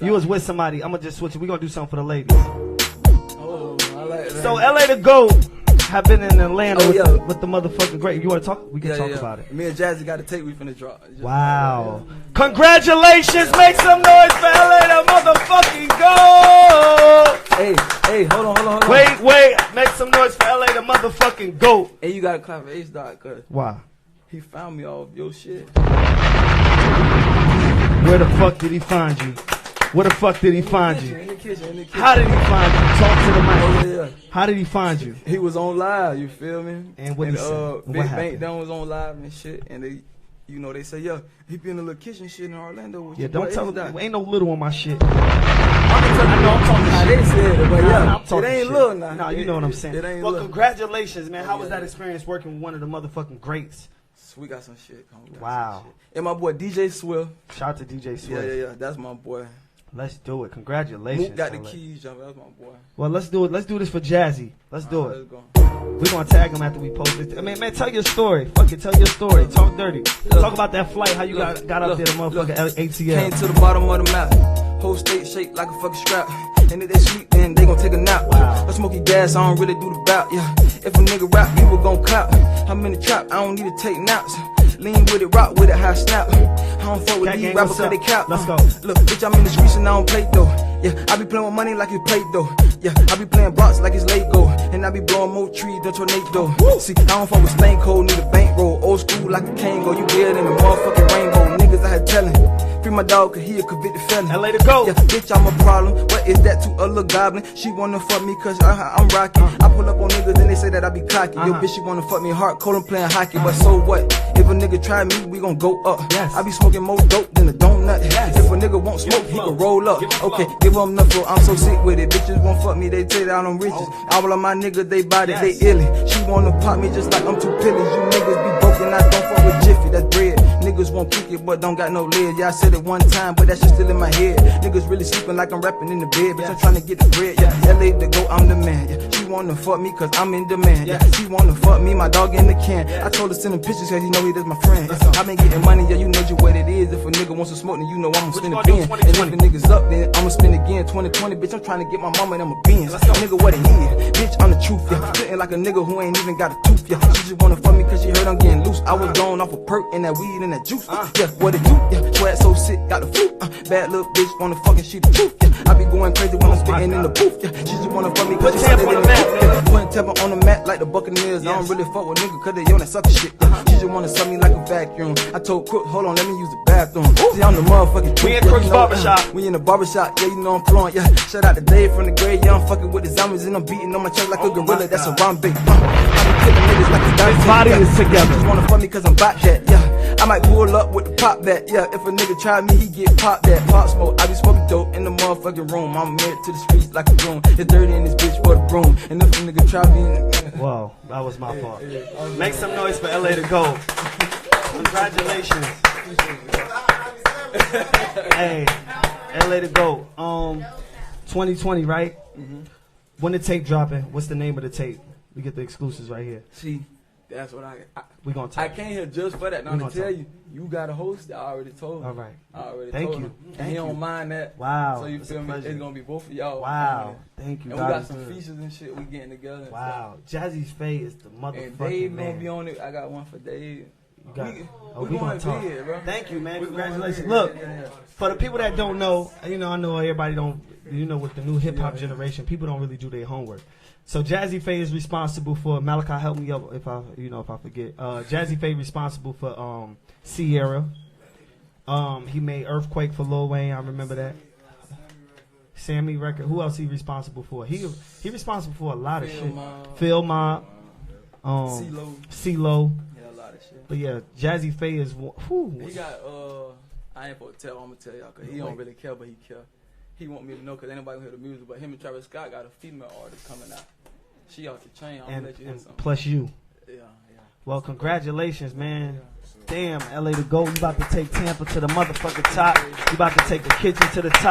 You was with somebody. I'm gonna just switch it. We gonna do something for the ladies. Oh, I like that. So LA to go. Have been in Atlanta with the motherfucking great. You want to talk? We can talk about it. Me and Jazzy got a tape we finna drop. Wow. Congratulations. Make some noise for LA to motherfucking go. Hey, hold on. Wait. Make some noise for LA to motherfucking go. Hey, you gotta clap for HDot, cause why? He found me off your shit. Where the fuck did he find you? Where the fuck did he find you? In the kitchen. How did he find you? Talk to the mic. Oh, yeah. How did he find you? He was on live, you feel me? And what he said? Big Bank Down was on live and shit, and they, you know, they say, yeah, he be in the little kitchen shit in Orlando. With Yeah, don't tell him. Ain't no little on my shit. I know I'm talking how they said it, but yeah, I'm talking it ain't shit. little now. No, you know what I'm saying. It ain't well, little. Congratulations, man. How was that experience working with one of the motherfucking greats? We got some shit coming. Wow. And my boy DJ Swill. Shout out to DJ Swill. Yeah. That's my boy. Let's do it. Congratulations. Mook got the keys, John. That's my boy. Well, let's do it. Let's do this for Jazzy. Let's do it. Let's go. We're going to tag him after we post it. I mean, man, tell your story. Fuck it. Tell your story. Talk dirty. Talk about that flight, how you got up there, the motherfucking ATL. Came to the bottom of the map. Whole state shake like a fucking strap. And if they sleep, then they gon' take a nap. Wow. I smoky gas, I don't really do the bout, yeah. If a nigga rap, you were gon' clap. I'm in the trap, I don't need to take naps. Lean with it, rock with it, high snap. I don't fuck with these rappers cause they cap. Let's go. Look, bitch, I'm in the streets and I don't play though. Yeah, I be playing with money like it's play though. Yeah, I be playing blocks like it's Lego. And I be blowing more trees than tornado. See, I don't fuck with stain cold, need a bankroll. Old school like a Kango, you dead in the motherfucking rainbow. Niggas I had telling. Free my dog cause he a convicted felon. LA to go. Yeah, bitch, I'm a problem. What is that to a little goblin? She wanna fuck me cause I'm rockin'. I pull up on niggas and they say that I be cocky. Yo, bitch, she wanna fuck me hard, cold and playing hockey. But so what? If a nigga try me, we gon' go up. Yes. I be smoking more dope than a donut. Yes. If a nigga won't smoke, he can roll up. Okay, give him the flow. I'm so sick with it. Bitches won't fuck me, they take down on riches. All of my niggas, they body, they illy. She wanna pop me just like I'm two pillies. You niggas be broken, I don't fuck with Jiffy, that's bread. Niggas won't kick it, but don't got no lid. Yeah, I said it one time, but that shit still in my head. Niggas really sleeping like I'm rapping in the bed. Bitch, I'm trying to get the bread. Yeah, LA to go, I'm the man. Yeah, she wanna fuck me cause I'm in demand. Yeah, she wanna fuck me, my dog in the can. I told her send him pictures cause you know he that's my friend. I been getting money, yeah, you know what it is. If a nigga wants to smoke, then you know I'ma spin a bin. And if a niggas up, then I'ma spin again. 2020, bitch, I'm trying to get my mama and I'm a Benz. Nigga, what it is? Bitch, I'm the truth, yeah. Sitting like a nigga who ain't even got a tooth, yeah. She just wanna fuck me cause she heard I'm getting loose. I was going off a perk and that weed and that juice. Yeah, what it do? Yeah, sweat so sick, got the flu. Bad little bitch wanna fucking she the truth. Yeah, I be going crazy when I'm spitting in the booth. Yeah, she just wanna fuck me cause she said it in the booth. Yeah, putting Tampa on the mat like the Buccaneers. Yes. I don't really fuck with niggas cause they on that sucker shit. Yeah, she just wanna suck me like a vacuum. I told Crook, hold on, let me use the bathroom. See, I'm the motherfucking truth. We in Crook's barbershop. We in the barbershop, yeah, you know I'm flowing. Yeah, shout out to Dave from the grave. Yeah, I'm fucking with the zombies and I'm beating on my chest like a gorilla. That's a Bombay. I be killing niggas like a dime. Body is together. She just wanna fuck me cause I'm back that. Yeah, I might pull up with the pop that. Yeah, if a nigga try me, he get popped that. Pop smoke, I be smoking dope in the motherfucking room. I'm married to the streets like a broom. It's dirty in this bitch for the broom. And if a nigga try me, whoa, that was my fault. Make some noise for LA to go. Congratulations. Hey, LA to go. 2020, right? When the tape dropping? What's the name of the tape? We get the exclusives right here. See, that's what we gonna talk. I came here just for that. Now I'm gonna tell you, you got a host. I already told him. All right. I already Thank told you. him. And he don't mind that. Wow. So you feel me? It's gonna be both of y'all. Wow. Thank you. And we got some features and shit. We getting together. Wow. Jazzy's Faye is the motherfucking and Dave man. gonna be on it. I got one for Dave. You got we gonna talk. big, bro. Thank you, man. Congratulations. Look, for the people that don't know, you know, I know everybody don't. You know, with the new hip hop generation, people don't really do their homework. So Jazzy Faye is responsible for Malachi. Help me up if I forget. Jazzy Faye responsible for Sierra. He made Earthquake for Lil Wayne. I remember that. Sammy record. Who else he responsible for? He responsible for a lot of shit. Phil Mob. CeeLo. Yeah, a lot of shit. But yeah, Jazzy Faye is. Whew. He got I ain't gonna tell. I'm gonna tell y'all because he don't really care, but he care. He want me to know because anybody gonna hear the music. But him and Travis Scott got a female artist coming out. She off the chain. I'm gonna let you hear something. Plus you. Yeah. Well, congratulations, man. Damn, LA to go. You about to take Tampa to the motherfucking top. You about to take the kitchen to the top.